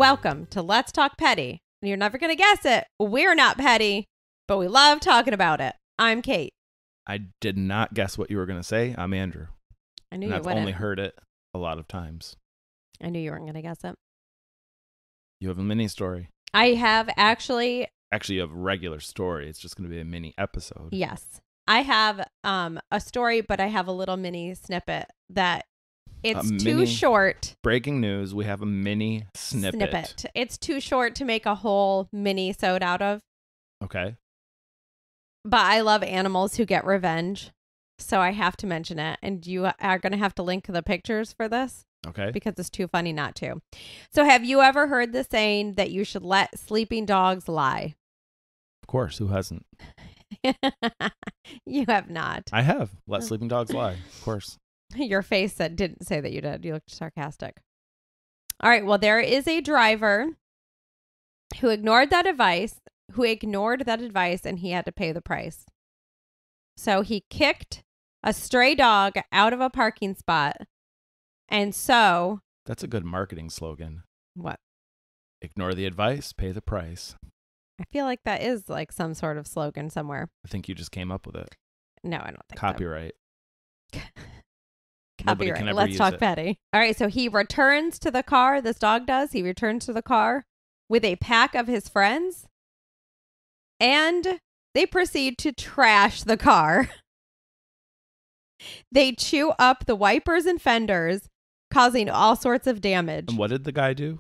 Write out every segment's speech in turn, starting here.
Welcome to Let's Talk Petty. You're never going to guess it. We're not petty, but we love talking about it. I'm Kate. I did not guess what you were going to say. I'm Andrew. I knew and you I've wouldn't. only heard it a lot of times. I knew you weren't going to guess it. You have a mini story. I have actually. Actually, you have a regular story. It's just going to be a mini episode. Yes. I have a story, but I have a little mini snippet that it's too short. Breaking news. We have a mini snippet. It's too short to make a whole mini-sode out of. Okay. But I love animals who get revenge. So I have to mention it. And you are going to have to link the pictures for this. Okay. Because it's too funny not to. So have you ever heard the saying that you should let sleeping dogs lie? Of course. Who hasn't? You have not. I have. Let sleeping dogs lie. Of course. Your face didn't say that you did. You looked sarcastic. All right. Well, there is a driver who ignored that advice, and he had to pay the price. So he kicked a stray dog out of a parking spot. And so. That's a good marketing slogan. What? Ignore the advice, pay the price. I feel like that is like some sort of slogan somewhere. I think you just came up with it. No, I don't think Copyright. So. Copyright. Let's talk petty. All right. So he returns to the car. This dog does. He returns to the car with a pack of his friends. And they proceed to trash the car. They chew up the wipers and fenders, causing all sorts of damage. And what did the guy do?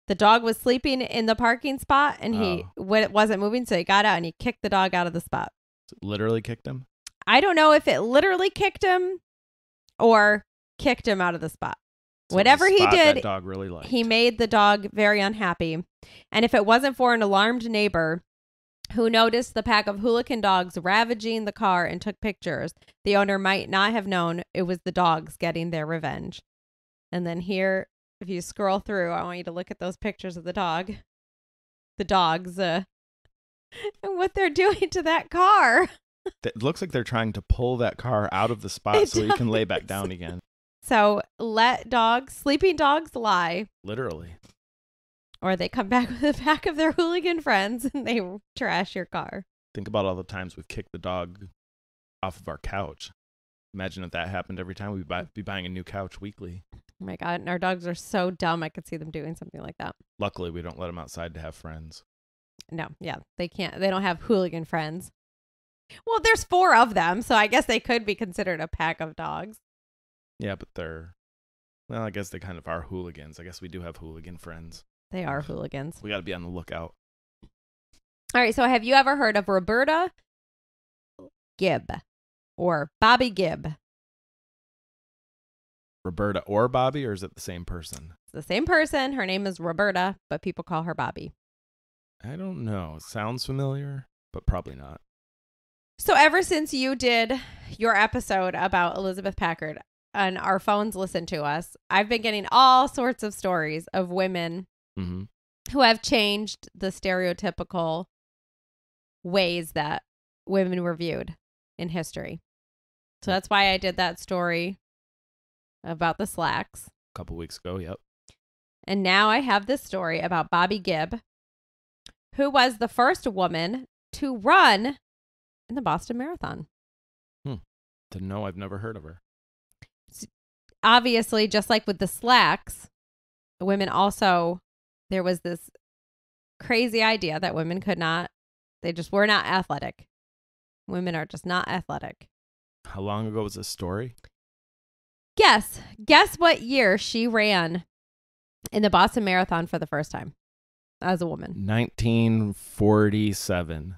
The dog was sleeping in the parking spot and he wasn't moving. So he got out and he kicked the dog out of the spot. So literally kicked him? I don't know if it literally kicked him or kicked him out of the spot. So whatever he did, that dog really liked. He made the dog very unhappy. And if it wasn't for an alarmed neighbor who noticed the pack of hooligan dogs ravaging the car and took pictures, the owner might not have known it was the dogs getting their revenge. And then here, if you scroll through, I want you to look at those pictures of the dogs, and what they're doing to that car. It looks like they're trying to pull that car out of the spot so you can lay back down again. So let sleeping dogs lie. Literally. Or they come back with a pack of their hooligan friends and they trash your car. Think about all the times we've kicked the dog off of our couch. Imagine if that happened every time. We'd be buying a new couch weekly. Oh my God. And our dogs are so dumb. I could see them doing something like that. Luckily, we don't let them outside to have friends. No. Yeah. They can't. They don't have hooligan friends. Well, there's 4 of them. So I guess they could be considered a pack of dogs. Yeah, but I guess they kind of are hooligans. I guess we do have hooligan friends. They are hooligans. We got to be on the lookout. All right. So have you ever heard of Roberta Gibb or Bobby Gibb? Roberta or Bobby, or is it the same person? It's the same person. Her name is Roberta, but people call her Bobby. I don't know. It sounds familiar, but probably not. So ever since you did your episode about Elizabeth Packard and our phones listen to us, I've been getting all sorts of stories of women who have changed the stereotypical ways that women were viewed in history. So that's why I did that story about the slacks. A couple weeks ago, yep. And now I have this story about Bobby Gibb, who was the first woman to run in the Boston Marathon. Didn't know. I've never heard of her. Obviously, just like with the slacks, women also, there was this crazy idea that women they just were not athletic. Women are just not athletic. How long ago was this story? Guess what year she ran in the Boston Marathon for the first time as a woman? 1947.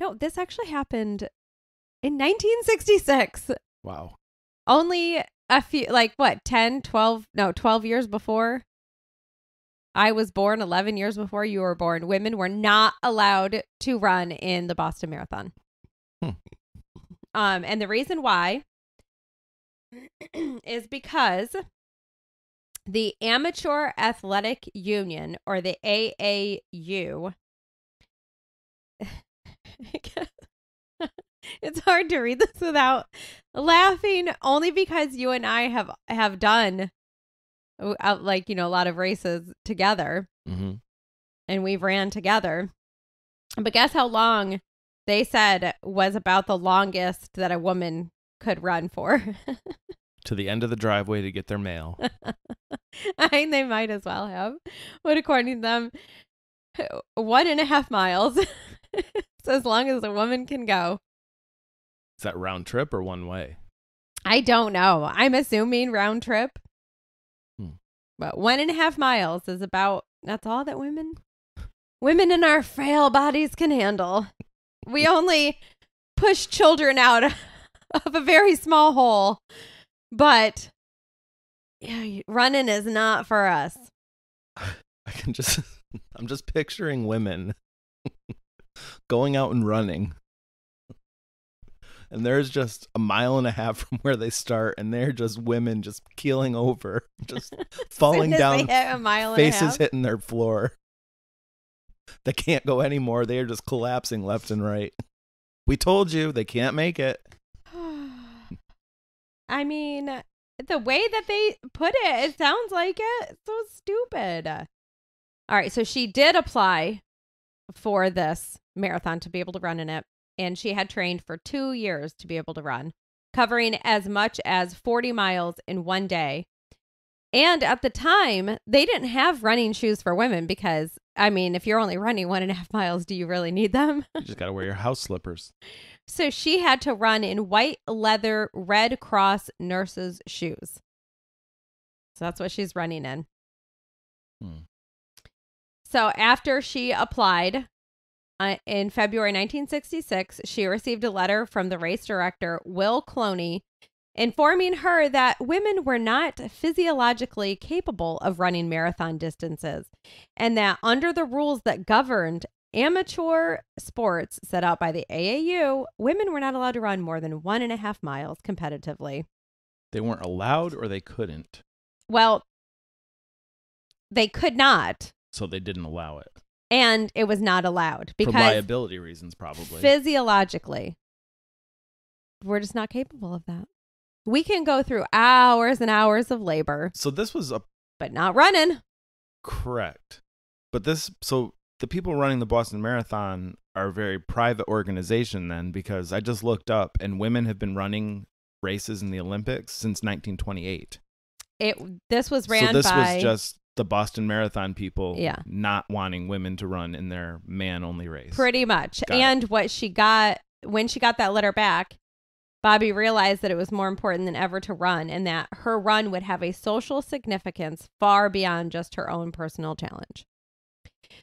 No, this actually happened in 1966. Wow. Only a few, 12 years before I was born, 11 years before you were born, women were not allowed to run in the Boston Marathon. And the reason why is because the Amateur Athletic Union, or the AAU, it's hard to read this without laughing, only because you and I have done like, a lot of races together, Mm-hmm. and we've ran together. But guess how long they said was about the longest that a woman could run for? To the end of the driveway to get their mail. I mean, they might as well have. But according to them, 1.5 miles. So as long as a woman can go. Is that round trip or one way? I don't know. I'm assuming round trip. But 1.5 miles is about, that's all that women in our frail bodies can handle. We only push children out of a very small hole. But yeah, running is not for us. I'm just picturing women going out and running. And there's just 1.5 miles from where they start, and they're just women just keeling over, just falling down, faces hitting their floor. They can't go anymore. They are just collapsing left and right. We told you they can't make it. I mean, the way that they put it, it sounds like it. It's so stupid. All right, so she did apply for this marathon to be able to run in it. And she had trained for 2 years to be able to run, covering as much as 40 miles in one day. And at the time, they didn't have running shoes for women because, I mean, if you're only running 1.5 miles, do you really need them? You just got to wear your house slippers. So she had to run in white leather Red Cross nurses' shoes. So that's what she's running in. So after she applied, in February 1966, she received a letter from the race director, Will Cloney, informing her that women were not physiologically capable of running marathon distances, and that under the rules that governed amateur sports set out by the AAU, women were not allowed to run more than 1.5 miles competitively. They weren't allowed, or they couldn't? Well, they could not. So they didn't allow it. And it was not allowed because for liability reasons, probably. Physiologically, we're just not capable of that. We can go through hours and hours of labor. So this was but not running. Correct. But so the people running the Boston Marathon are a very private organization then, because I just looked up and women have been running races in the Olympics since 1928. This was ran by... So this was just the Boston Marathon people Yeah. not wanting women to run in their man-only race. Pretty much. What she got, when she got that letter back, Bobby realized that it was more important than ever to run, and that her run would have a social significance far beyond just her own personal challenge.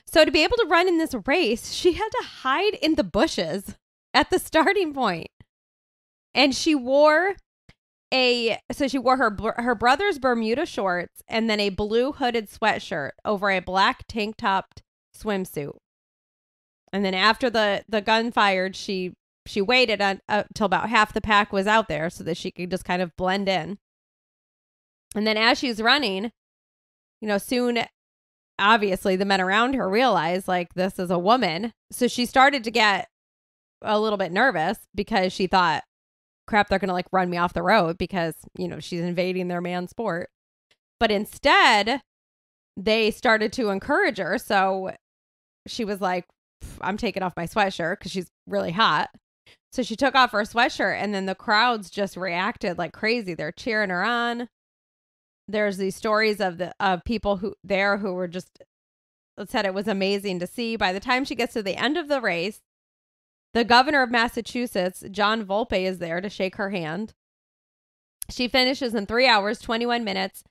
So to be able to run in this race, she had to hide in the bushes at the starting point. And she wore her brother's Bermuda shorts and then a blue hooded sweatshirt over a black tank topped swimsuit. And then after the gun fired, she waited until about half the pack was out there so that she could just kind of blend in. And then as she's running, soon, obviously the men around her realized like this is a woman. So she started to get a little bit nervous because she thought, crap, they're going to like run me off the road because, she's invading their man sport. But instead, they started to encourage her. So she was like, I'm taking off my sweatshirt because she's really hot. So she took off her sweatshirt, and then the crowds just reacted like crazy. They're cheering her on. There's these stories of people who were just said it was amazing to see. By the time she gets to the end of the race, the governor of Massachusetts, John Volpe, is there to shake her hand. She finishes in 3 hours, 21 minutes,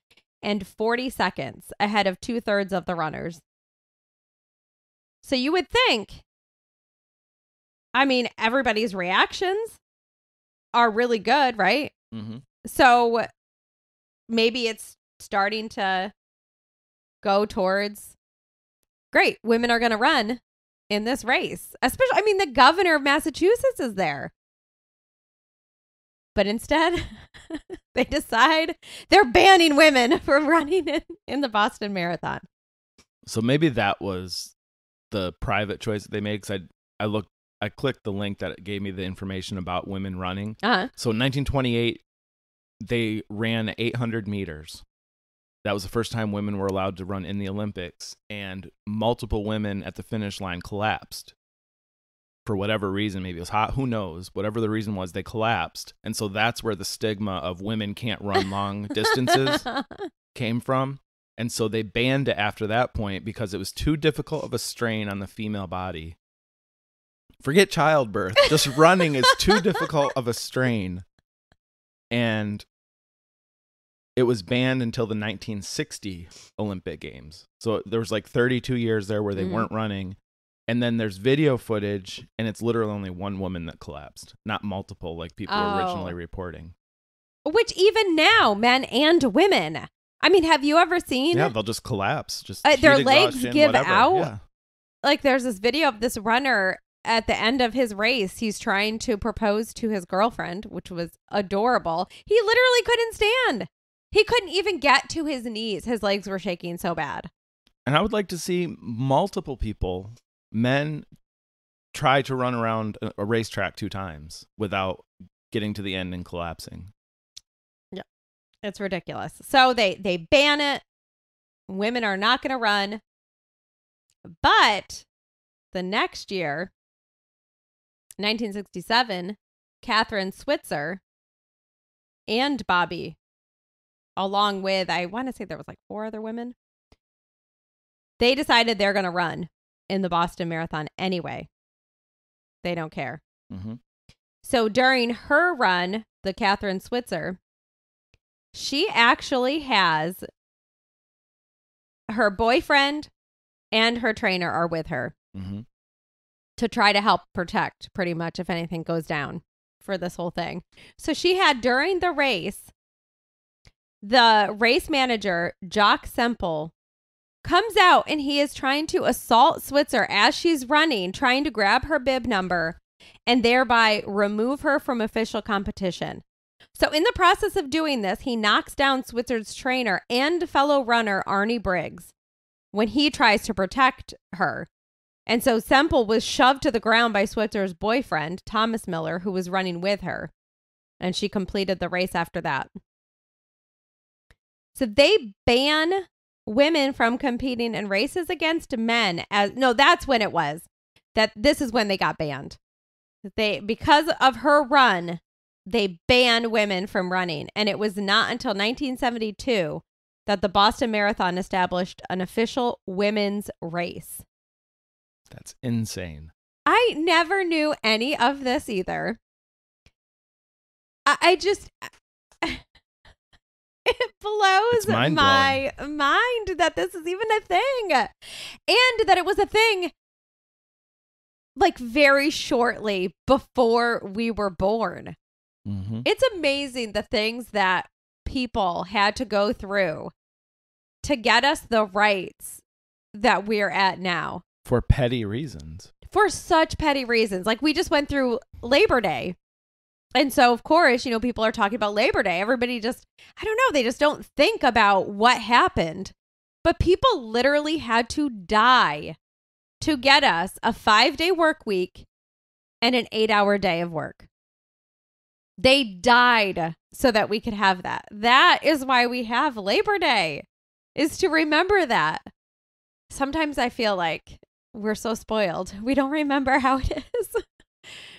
and 40 seconds ahead of 2/3 of the runners. So you would think, everybody's reactions are really good, right? Mm-hmm. So maybe it's starting to go towards, great, women are going to run in this race. Especially, the governor of Massachusetts is there. But instead, they decide they're banning women from running in the Boston Marathon. So maybe that was the private choice that they made, because I clicked the link that gave me the information about women running. Uh-huh. So in 1928, they ran 800 meters. that was the first time women were allowed to run in the Olympics, and multiple women at the finish line collapsed. For whatever reason, maybe it was hot, who knows? Whatever the reason was, they collapsed. And so that's where the stigma of women can't run long distances came from. And so they banned it after that point because it was too difficult of a strain on the female body. Forget childbirth. Just running is too difficult of a strain. And it was banned until the 1960 Olympic Games. So there was like 32 years there where they weren't running. And then there's video footage, and it's literally only one woman that collapsed, not multiple like people were originally reporting. Which even now, men and women. I mean, have you ever seen? Yeah, they'll just collapse. Just their legs give out. Yeah. Like there's this video of this runner at the end of his race. He's trying to propose to his girlfriend, which was adorable. He literally couldn't stand. He couldn't even get to his knees. His legs were shaking so bad. And I would like to see multiple people, men, try to run around a racetrack 2 times without getting to the end and collapsing. Yeah, it's ridiculous. So they ban it. Women are not going to run. But the next year, 1967, Catherine Switzer and Bobby, along with, I want to say there was like 4 other women, they decided they're going to run in the Boston Marathon anyway. They don't care. Mm-hmm. So during her run, the Catherine Switzer, she actually has her boyfriend and her trainer are with her to try to help protect pretty much if anything goes down for this whole thing. So she had during the race, the race manager, Jock Semple, comes out and he is trying to assault Switzer as she's running, trying to grab her bib number and thereby remove her from official competition. So in the process of doing this, he knocks down Switzer's trainer and fellow runner Arnie Briggs when he tries to protect her. And so Semple was shoved to the ground by Switzer's boyfriend, Thomas Miller, who was running with her. And she completed the race after that. So they ban women from competing in races against men. That's when it was. This is when they got banned. Because of her run, they banned women from running. And it was not until 1972 that the Boston Marathon established an official women's race. That's insane. I never knew any of this either. I just... It blows my mind that this is even a thing. And that it was a thing like very shortly before we were born. Mm-hmm. It's amazing the things that people had to go through to get us the rights that we're at now. For petty reasons. For such petty reasons. Like we just went through Labor Day. And so, of course, people are talking about Labor Day. Everybody just, I don't know, they just don't think about what happened. But people literally had to die to get us a 5-day work week and an 8-hour day of work. They died so that we could have that. That is why we have Labor Day, is to remember that. Sometimes I feel like we're so spoiled. We don't remember how it is.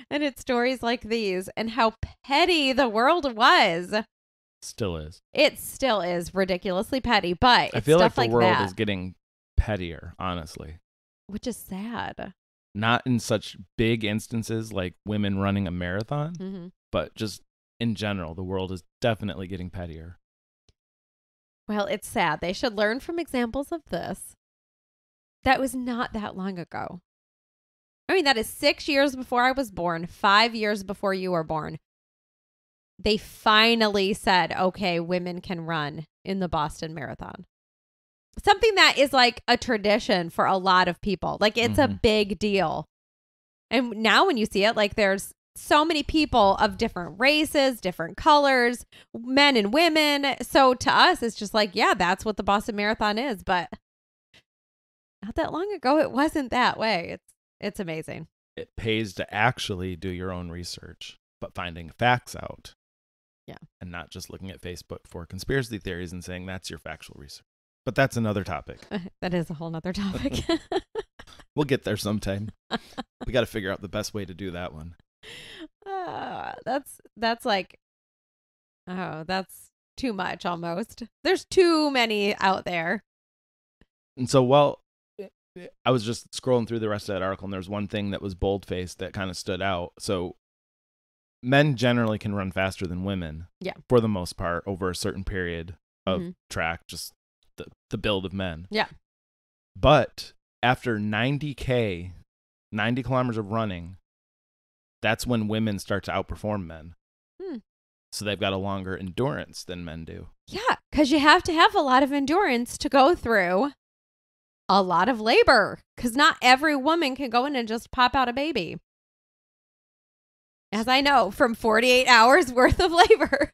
And it's stories like these and how petty the world was. Still is. It still is ridiculously petty, but it's I feel stuff like the world that, is getting pettier, honestly. which is sad. Not in such big instances like women running a marathon, but just in general, the world is definitely getting pettier. Well, it's sad. They should learn from examples of this. That was not that long ago. I mean, that is 6 years before I was born, 5 years before you were born. They finally said, okay, women can run in the Boston Marathon. Something that is like a tradition for a lot of people. Like it's a big deal. And now when you see it, like there's so many people of different races, different colors, men and women. So to us, it's just like, yeah, that's what the Boston Marathon is. But not that long ago, it wasn't that way. It's amazing. It pays to actually do your own research, but finding facts out Yeah. And not just looking at Facebook for conspiracy theories and saying that's your factual research. But that's another topic. That is a whole nother topic. We'll get there sometime. We got to figure out the best way to do that one. That's like, oh, that's too much almost. There's too many out there. And so, I was just scrolling through the rest of that article, and there's one thing that was bold-faced that kind of stood out. So men generally can run faster than women. Yeah. For the most part, over a certain period of track, just the build of men. Yeah. But after 90 kilometers of running, that's when women start to outperform men. So they've got a longer endurance than men do. Yeah, because you have to have a lot of endurance to go through a lot of labor, because not every woman can go in and just pop out a baby. As I know, from 48 hours worth of labor.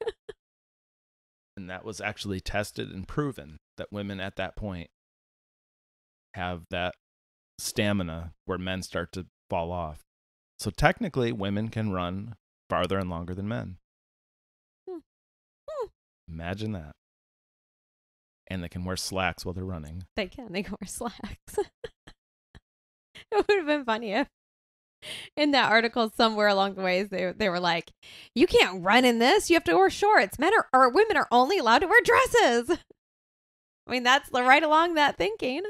And that was actually tested and proven that women at that point have that stamina where men start to fall off. So technically, women can run farther and longer than men. Imagine that. And they can wear slacks while they're running. They can wear slacks. It would have been funny if in that article somewhere along the ways they were like, you can't run in this. You have to wear shorts. Women are only allowed to wear dresses. I mean, that's right along that thinking.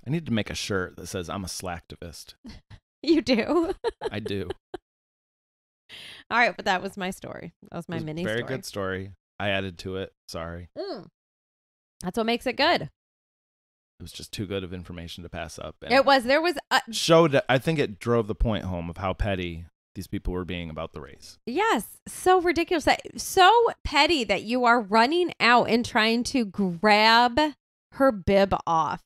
I need to make a shirt that says I'm a slacktivist. You do? I do. All right, but that was my story. That was my mini story. Very good story. I added to it. Sorry. That's what makes it good. It was just too good of information to pass up. And it was. There was I think it drove the point home of how petty these people were being about the race. Yes, so ridiculous. So petty that you are running out and trying to grab her bib off.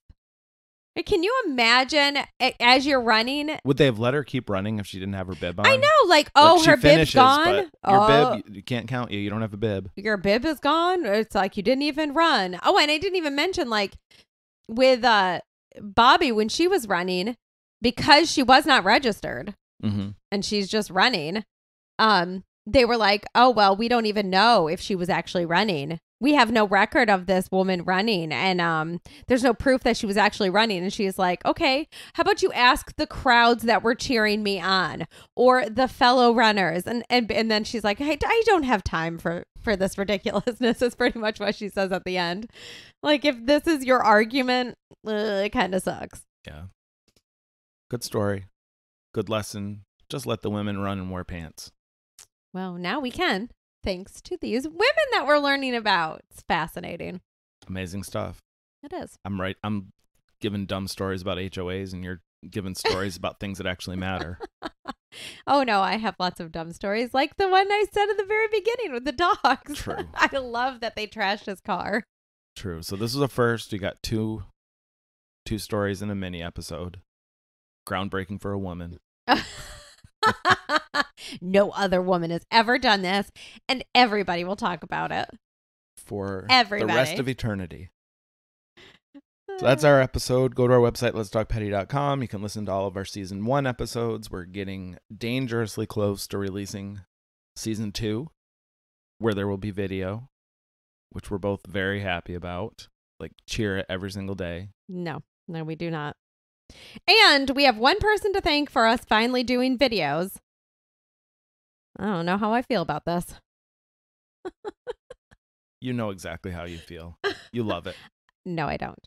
Can you imagine as you're running? Would they have let her keep running if she didn't have her bib on? I know, like her bib's gone. Your bib, you can't count you. You don't have a bib. Your bib is gone. It's like you didn't even run. Oh, and I didn't even mention like with Bobby when she was running, because she was not registered and she's just running. They were like, oh, well, we don't even know if she was actually running. We have no record of this woman running, and there's no proof that she was actually running. And she's like, okay, how about you ask the crowds that were cheering me on or the fellow runners? And then she's like, hey, I don't have time for this ridiculousness is pretty much what she says at the end. Like, if this is your argument, it kind of sucks. Yeah. Good story. Good lesson. Just let the women run and wear pants. Well, now we can. Thanks to these women that we're learning about. It's fascinating. Amazing stuff. It is. I'm giving dumb stories about HOAs and you're giving stories about things that actually matter. Oh, no, I have lots of dumb stories. Like the one I said at the very beginning with the dogs. True. I love that they trashed his car. True. So this was a first. You got two stories in a mini episode. Groundbreaking for a woman. No other woman has ever done this, and everybody will talk about it. For everybody. The rest of eternity. So that's our episode. Go to our website, letstalkpetty.com. You can listen to all of our season 1 episodes. We're getting dangerously close to releasing season 2, where there will be video, which we're both very happy about. Like, cheer it every single day. No, we do not. And we have one person to thank for us finally doing videos. I don't know how I feel about this. You know exactly how you feel. You love it. No, I don't.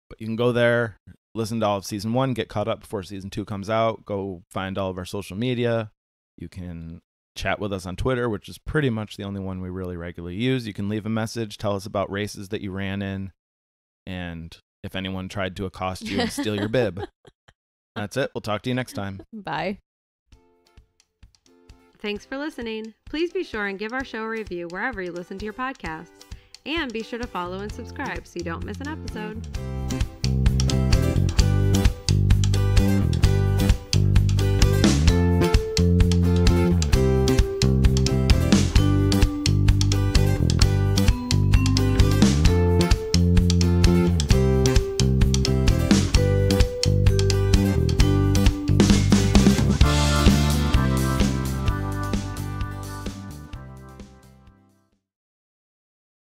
But you can go there, listen to all of season 1, get caught up before season 2 comes out. Go find all of our social media. You can chat with us on Twitter, which is pretty much the only one we really regularly use. You can leave a message, tell us about races that you ran in, and if anyone tried to accost you and steal your bib. That's it. We'll talk to you next time. Bye. Thanks for listening. Please be sure and give our show a review wherever you listen to your podcasts. And be sure to follow and subscribe so you don't miss an episode.